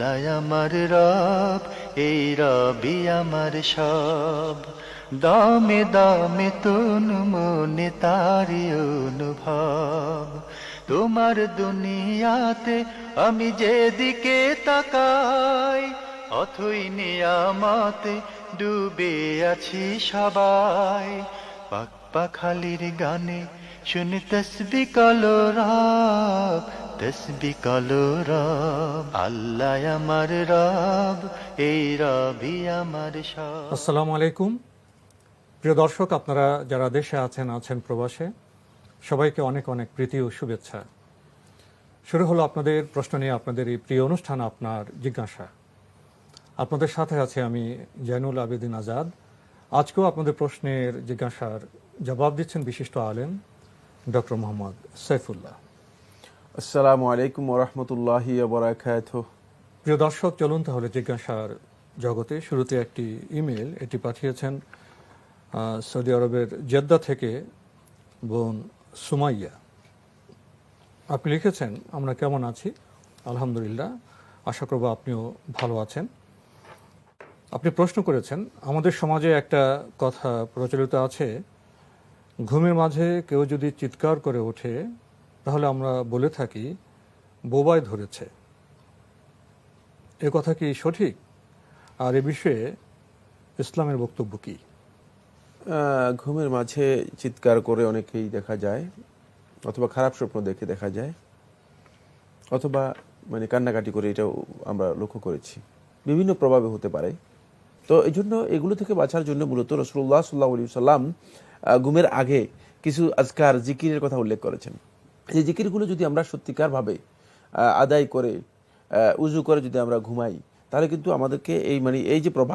আল্লাহ আমার রব, এই রবি আমার সব। দামে দামে তন মনে তারি অনুভব। তোমার দুনিয়াতে আমি যেদিকে তাকাই, অথই নিয়ামতে ডুবে আছি সবাই। পাক পাখালির গানে শুনে তসবি কলো রব, তসবি কলো রব। আল্লাহ আমার রব, এই রবি আমার সব। আসসালামু আলাইকুম। প্রিয় দর্শক, আপনারা যারা দেশে আছেন প্রবাসে, সবাইকে অনেক অনেক প্রীতি ও শুভেচ্ছা। শুরু হলো আপনাদের প্রশ্ন নিয়ে আপনাদের এই প্রিয় অনুষ্ঠান আপনার জিজ্ঞাসা। আপনাদের সাথে আছে আমি জয়নুল আবেদিন আজাদ। আজকেও আপনাদের প্রশ্নের জিজ্ঞাসার জবাব দিচ্ছেন বিশিষ্ট আলেম ডক্টর মোহাম্মদ সাইফুল্লাহ। আসসালামু আলাইকুম ওয়া রাহমাতুল্লাহি ওয়া বারাকাতুহু। প্রিয় দর্শক, চলুন তাহলে জিজ্ঞাসার জগতে। শুরুতে একটি ইমেল, এটি পাঠিয়েছেন সৌদি আরবের জেদ্দা থেকে বোন সুমাইয়া। আপনি লিখেছেন, আমরা কেমন আছি? আলহামদুলিল্লাহ, আশা করব আপনিও ভালো আছেন। আপনি প্রশ্ন করেছেন, আমাদের সমাজে একটা কথা প্রচলিত আছে, ঘুমের মাঝে কেউ যদি চিৎকার করে ওঠে তাহলে আমরা বলে থাকি বোবায় ধরেছে। এ কথা কি সঠিক? আর এ বিষয়ে ইসলামের বক্তব্য কি? ঘুমের মাঝে চিৎকার করে অনেকেই দেখা যায়, অথবা খারাপ স্বপ্ন দেখে দেখা যায়, অথবা কান্নাকাটি করে, এটাও আমরা লক্ষ্য করেছি। বিভিন্ন প্রভাবে হতে পারে। তো এই জন্য এগুলো থেকে বাঁচার জন্য মূলত রাসূলুল্লাহ সাল্লাল্লাহু আলাইহি ওয়াসাল্লাম ঘুমের আগে কিছু আজকার জিকিরের কথা উল্লেখ করেছেন। এই জিকিরগুলো যদি আমরা সত্যিকারভাবে আদায় করে উযু করে যদি আমরা ঘুমাই, তাহলে কিন্তু আমাদেরকে এই যে প্রভাব